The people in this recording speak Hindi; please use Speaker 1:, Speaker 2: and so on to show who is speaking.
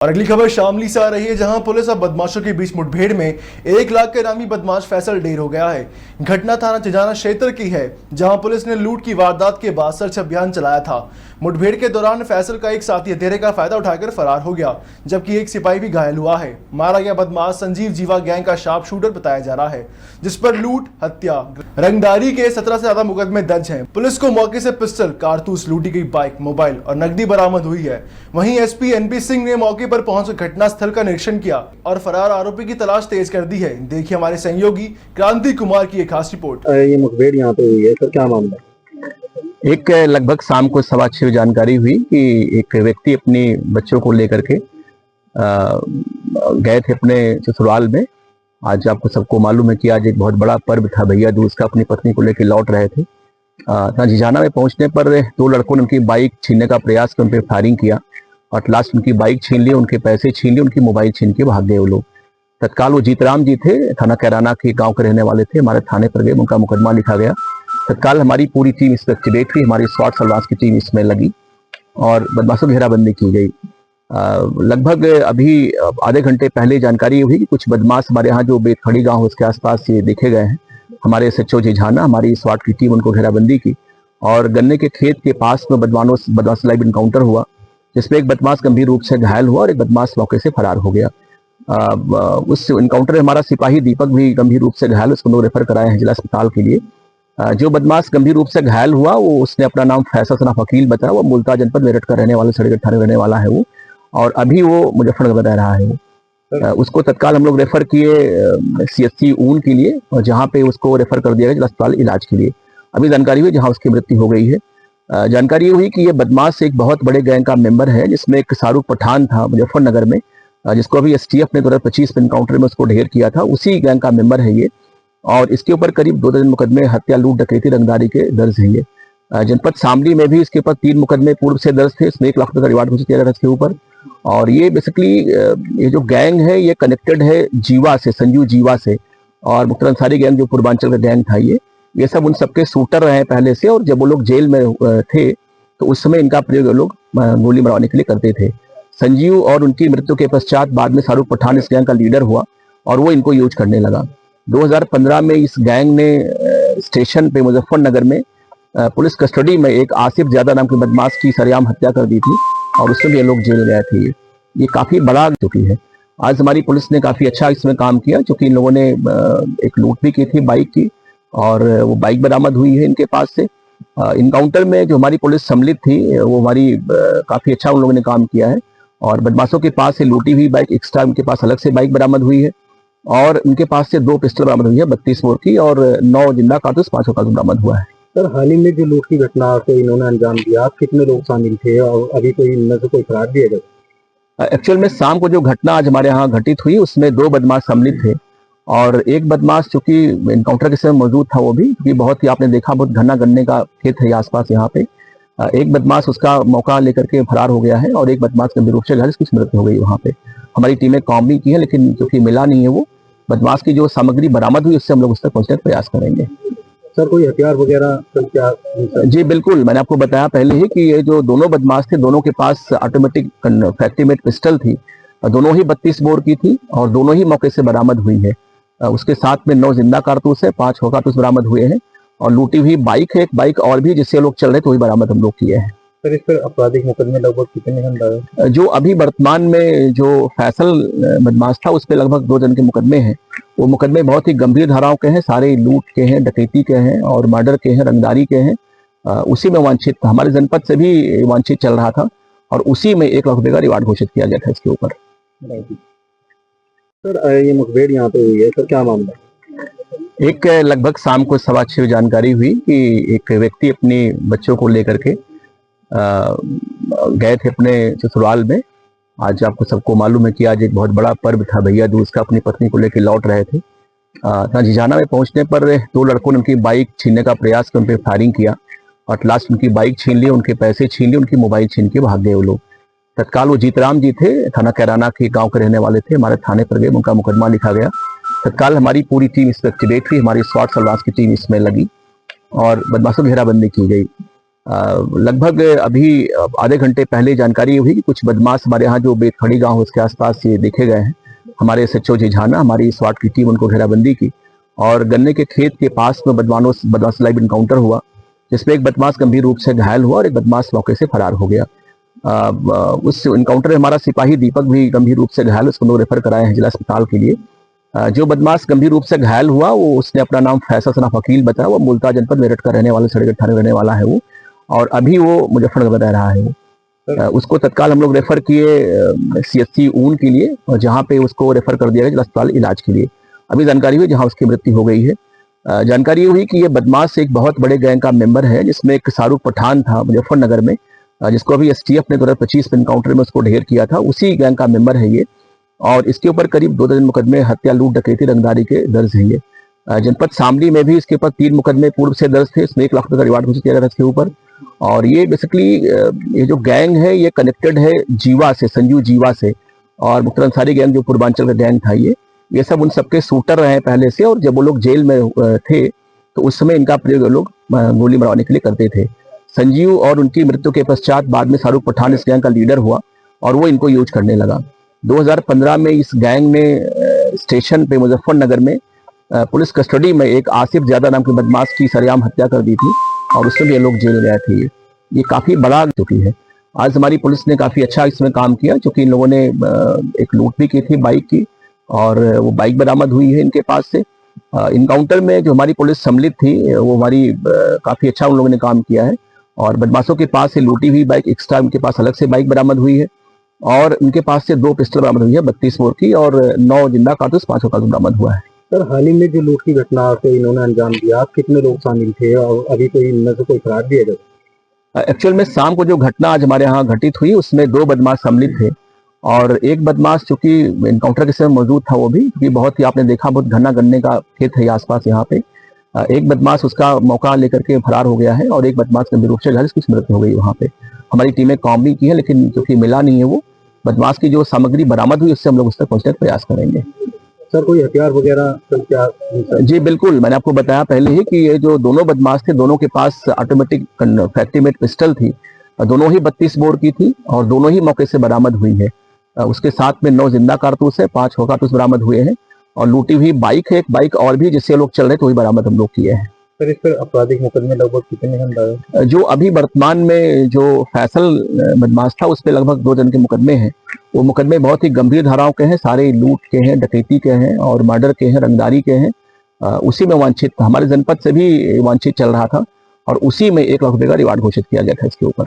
Speaker 1: और अगली खबर शामली से आ रही है, जहां पुलिस और बदमाशों के बीच मुठभेड़ में 1 लाख के नामी बदमाश फैसल ढेर हो गया है। घटना थाना चिजाना क्षेत्र की है, जहां पुलिस ने लूट की वारदात के बाद सर्च अभियान चलाया था। मुठभेड़ के दौरान फैसल का एक साथी हथेरे का फायदा उठाकर फरार हो गया, जबकि एक सिपाही भी घायल हुआ है। मारा गया बदमाश संजीव जीवा गैंग का शार्प शूटर बताया जा रहा है, जिस पर लूट, हत्या, रंगदारी के 17 से ज्यादा मुकदमे दर्ज हैं। पुलिस को मौके से पिस्टल, कारतूस, लूटी गई बाइक, मोबाइल और नकदी बरामद हुई है। वहीं एसपी एनपी सिंह ने मौके पर पहुंचकर घटना स्थल का निरीक्षण किया और फरार आरोपी की तलाश तेज कर दी है। देखिए हमारे सहयोगी क्रांति कुमार की एक खास रिपोर्ट।
Speaker 2: ये मुठभेड़ यहाँ पे हुई है सर, क्या मामला?
Speaker 3: एक लगभग शाम को 6:15 जानकारी हुई कि एक व्यक्ति अपने बच्चों को लेकर के गए थे अपने ससुराल में। आज आपको सबको मालूम है कि आज एक बहुत बड़ा पर्व था, भैया दूज का। अपनी पत्नी को लेकर लौट रहे थे। झिझाना में पहुंचने पर 2 लड़कों ने उनकी बाइक छीनने का प्रयास कर उन पर फायरिंग किया और लास्ट उनकी बाइक छीन ली, उनके पैसे छीन लिए, उनकी मोबाइल छीन के भाग गए वो लोग। तत्काल वो जीतराम जी थे, थाना कैराना के गांव के रहने वाले थे। हमारे थाने पर गए, उनका मुकदमा लिखा गया। तत्काल हमारी पूरी टीम इस पर एक्टिवेट हुई, हमारी स्वाट सलवास की टीम इसमें लगी और बदमाशों की घेराबंदी की गई। लगभग अभी आधे घंटे पहले जानकारी हुई कि कुछ बदमाश हमारे यहाँ जो बेतखड़ी गांव उसके आसपास ये देखे गए हैं। हमारे एसएचओ झिझाना, हमारी स्वाट की टीम उनको घेराबंदी की और गन्ने के खेत के पास में बदमाश लाइव इनकाउंटर हुआ, जिसमें एक बदमाश गंभीर रूप से घायल हुआ और एक बदमाश मौके से फरार हो गया। उस इनकाउंटर में हमारा सिपाही दीपक भी गंभीर रूप से घायल, उसको लोग रेफर कराए हैं जिला अस्पताल के लिए। जो बदमाश गंभीर रूप से घायल हुआ वो उसने अपना नाम फैसल सना वकील बताया। वो मुल्तान जनपद मेरठ का रहने वाला, सड़गढ़ थाने रहने वाला है वो, और अभी वो मुजफ्फरनगर में रह रहा है वो। उसको तत्काल हम लोग रेफर किए सीएचसी ऊन के लिए, और जहाँ पे उसको रेफर कर दिया गया जिला अस्पताल इलाज के लिए। अभी जानकारी हुई जहाँ उसकी मृत्यु हो गई है। जानकारी ये हुई कि ये बदमाश एक बहुत बड़े गैंग का मेंबर है, जिसमें एक शाहरुख पठान था मुजफ्फरनगर में, जिसको अभी एसटीएफ ने 2025 में इनकाउंटर में उसको ढेर किया था। उसी गैंग का मेंबर है ये, और इसके ऊपर करीब 2 दर्जन मुकदमे हत्या, लूट, डकैती, रंगदारी के दर्ज हैं ये। जनपद शामली में भी इसके ऊपर 3 मुकदमे पूर्व से दर्ज थे। इसमें 1 लाख रुपए का रिवार्ड घोषित किया गया था इसके ऊपर। और ये बेसिकली ये जो गैंग है ये कनेक्टेड है जीवा से, संजीव जीवा से, और मुख्तार अंसारी गैंग जो पूर्वांचल का गैंग था ये सब उन सबके शूटर रहे हैं पहले से। और जब वो लोग जेल में थे तो उस समय इनका प्रयोग लोग गोली मरवाने के लिए करते थे। संजीव और उनकी मृत्यु के पश्चात बाद में शाहरुख पठान इस गैंग का लीडर हुआ और वो इनको यूज करने लगा। 2015 में इस गैंग ने स्टेशन पे मुजफ्फरनगर में पुलिस कस्टडी में एक आसिफ ज्यादा नाम के बदमाश की सरेआम हत्या कर दी थी और उसमें भी ये लोग जेल गए थे। ये काफी बड़ा चुकी है। आज हमारी पुलिस ने काफी अच्छा इसमें काम किया, क्योंकि इन लोगों ने एक लूट भी की थी बाइक की, और वो बाइक बरामद हुई है इनके पास से। इनकाउंटर में जो हमारी पुलिस सम्मिलित थी वो हमारी काफी अच्छा उन लोगों ने काम किया है। और बदमाशों के पास से लूटी हुई बाइक एक्स्ट्रा उनके पास अलग से बाइक बरामद हुई है, और उनके पास से 2 पिस्टल बरामद हुई है 32 बोर की, और 9 जिंदा कारतूस, 5 कारतूस बरामद हुआ है।
Speaker 2: सर, हाल ही में जो लूट की घटना को इन्होंने अंजाम दिया, कितने लोग शामिल थे और अभी कोई इनमें से कोई फरार भी है?
Speaker 3: एक्चुअल में शाम को जो घटना आज हमारे यहाँ घटित हुई उसमें 2 बदमाश सम्मिलित थे, और एक बदमाश चूंकि इनकाउंटर के समय मौजूद था वो भी, क्योंकि बहुत ही आपने देखा बहुत घना गन्ने का खेत है आसपास यहाँ पे। एक बदमाश उसका मौका लेकर के फरार हो गया है, और एक बदमाश गंभीर रूप से घायल, इसकी मृत्यु हो गई वहाँ पे। हमारी टीमें काम भी की है, लेकिन क्योंकि मिला नहीं है वो बदमाश की जो सामग्री बरामद हुई उससे हम लोग उस तक पहुंचने का प्रयास करेंगे।
Speaker 2: सर, कोई हथियार वगैरह क्या?
Speaker 3: जी बिल्कुल, मैंने आपको बताया पहले ही कि ये जो दोनों बदमाश थे, दोनों के पास ऑटोमेटिक फैक्ट्रीमेड पिस्टल थी, दोनों ही 32 बोर की थी और दोनों ही मौके से बरामद हुई है। उसके साथ में 9 जिंदा कारतूस है, 5 कारतूस बरामद हुए हैं, और लूटी हुई बाइक है, एक बाइक और भी जिससे लोग चल रहे थे, वही बरामद हम लोग किए हैं।
Speaker 2: सर, इस पर आपराधिक मुकदमे लगभग कितने हैं?
Speaker 3: जो अभी वर्तमान में जो फैसल बदमाश था उस पर लगभग 2 जन के मुकदमे हैं। वो मुकदमे बहुत ही गंभीर धाराओं के हैं, सारे लूट के हैं, डकैती के हैं और मर्डर के हैं, रंगदारी के हैं। उसी में वांछित था, हमारे जनपद से भी वांछित चल रहा था, और उसी में 1 लाख रुपए का रिवार्ड घोषित किया गया था इसके ऊपर।
Speaker 2: सर, ये मुठभेड़ यहाँ पे हुई है सर, क्या मामला?
Speaker 3: एक लगभग शाम को 6:15 जानकारी हुई कि एक व्यक्ति अपने बच्चों को लेकर के गए थे अपने ससुराल में। आज आपको सबको मालूम है कि आज एक बहुत बड़ा पर्व था, भैया दूज का। अपनी पत्नी को लेकर लौट रहे थे। झिझाना में पहुंचने पर 2 लड़कों ने उनकी बाइक छीनने का प्रयास कर उन पर फायरिंग किया और लास्ट उनकी बाइक छीन ली, उनके पैसे छीन लिए, उनकी मोबाइल छीन के भाग गए वो लोग। तत्काल वो जीतराम जी थे, थाना कैराना के गांव के रहने वाले थे। हमारे थाने पर गए, उनका मुकदमा लिखा गया। तत्काल हमारी पूरी टीम इस पर एक्टिवेट हुई, हमारी स्वाट सलवास की टीम इसमें लगी और बदमाशों की घेराबंदी की गई। लगभग अभी आधे घंटे पहले जानकारी हुई कि कुछ बदमाश हमारे यहाँ जो बेतखड़ी गांव उसके आसपास ये देखे गए हैं। हमारे SHO झिझाना, हमारी SWAT की टीम उनको घेराबंदी की और गन्ने के खेत के पास में बदमाश लाइव इनकाउंटर हुआ, जिसमें एक बदमाश गंभीर रूप से घायल हुआ और एक बदमाश मौके से फरार हो गया। उस इनकाउंटर में हमारा सिपाही दीपक भी गंभीर रूप से घायल, उसको लोग रेफर कराए हैं जिला अस्पताल के लिए। जो बदमाश गंभीर रूप से घायल हुआ वो उसने अपना नाम फैसल सना वकील बताया। वो मुल्तान जनपद मेरठ का रहने वाला, सड़गढ़ थाने रहने वाला है वो, और अभी वो मुजफ्फरनगर में रह रहा है वो। उसको तत्काल हम लोग रेफर किए CHC ऊन के लिए, और जहाँ पे उसको रेफर कर दिया गया जिला अस्पताल इलाज के लिए। अभी जानकारी हुई जहाँ उसकी मृत्यु हो गई है। जानकारी हुई कि ये बदमाश एक बहुत बड़े गैंग का मेंबर है, जिसमें एक शाहरुख पठान था मुजफ्फरनगर में, जिसको अभी STF ने 2025 में इनकाउंटर में उसको ढेर किया था। उसी गैंग का मेंबर है ये, और इसके ऊपर करीब 2 दर्जन मुकदमे हत्या, लूट, डकैती, रंगदारी के दर्ज हैं ये। जनपद शामली में भी इसके ऊपर 3 मुकदमे पूर्व से दर्ज थे। इसमें 1 लाख रुपए का रिवार्ड घोषित किया गया था इसके ऊपर। और ये बेसिकली ये जो गैंग है ये कनेक्टेड है जीवा से, संजू जीवा से, और मुख्तार अंसारी गैंग जो पूर्वांचल का गैंग था ये सब उन सबके शूटर रहे पहले से। और जब वो लोग जेल में थे तो उस समय इनका प्रयोग लोग गोली मरवाने के लिए करते थे। संजीव और उनकी मृत्यु के पश्चात बाद में शाहरुख पठान इस गैंग का लीडर हुआ और वो इनको यूज करने लगा। 2015 में इस गैंग ने स्टेशन पे मुजफ्फरनगर में पुलिस कस्टडी में एक आसिफ ज्यादा नाम के बदमाश की सरेआम हत्या कर दी थी, और उसमें भी ये लोग जेल गए थे। ये काफी बड़ा चुकी है। आज हमारी पुलिस ने काफी अच्छा इसमें काम किया, क्योंकि इन लोगों ने एक लूट भी की थी बाइक की, और वो बाइक बरामद हुई है इनके पास से। इनकाउंटर में जो हमारी पुलिस सम्मिलित थी वो हमारी काफी अच्छा उन लोगों ने काम किया है। और बदमाशों के पास से लूटी हुई बाइक एक्स्ट्रा, उनके पास अलग से बाइक बरामद हुई है, और उनके पास से 2 पिस्टल बरामद हुई है 32 बोर की, और 9 जिंदा कारतूस, 5 कारतूस बरामद हुआ है।
Speaker 2: सर, हाल ही में जो लूट की घटना को इन्होंने अंजाम दिया, कितने लोग शामिल थे और अभी कोई इनमें से कोई फरार भी है?
Speaker 3: एक्चुअल में शाम को जो घटना आज हमारे यहाँ घटित हुई उसमें 2 बदमाश सम्मिलित थे, और एक बदमाश चूंकि इनकाउंटर के समय मौजूद था, वो भी क्योंकि बहुत ही आपने देखा बहुत घना गन्ने का खेत है आसपास यहाँ पे। एक बदमाश उसका मौका लेकर के फरार हो गया है, और एक बदमाश गंभीर रूप से घायल, इसकी मृत्यु हो गई वहाँ पे। हमारी टीमें काम भी की है, लेकिन क्योंकि मिला नहीं है वो बदमाश की जो सामग्री बरामद हुई उससे हम लोग उस तक पहुंचने का प्रयास करेंगे।
Speaker 2: सर, कोई हथियार वगैरह?
Speaker 3: जी बिल्कुल, मैंने आपको बताया पहले ही कि ये जो दोनों बदमाश थे, दोनों के पास ऑटोमेटिक फैक्ट्री मेड पिस्टल थी, दोनों ही 32 बोर की थी, और दोनों ही मौके से बरामद हुई है। उसके साथ में 9 जिंदा कारतूस है, 5 कारतूस बरामद हुए हैं, और लूटी हुई बाइक है एक बाइक और भी, जिससे लोग चल रहे थे, वही बरामद हम लोग किए हैं।
Speaker 2: सर, इस पर आपराधिक मुकदमे लगभग कितने हैं?
Speaker 3: जो अभी वर्तमान में जो फैसल बदमाश था उस पर लगभग 2 जन के मुकदमे हैं। वो मुकदमे बहुत ही गंभीर धाराओं के हैं, सारे लूट के हैं, डकैती के हैं, और मर्डर के हैं, रंगदारी के हैं। उसी में वांछित हमारे जनपद से भी वांछित चल रहा था, और उसी में 1 लाख रुपए का रिवार्ड घोषित किया गया था इसके ऊपर।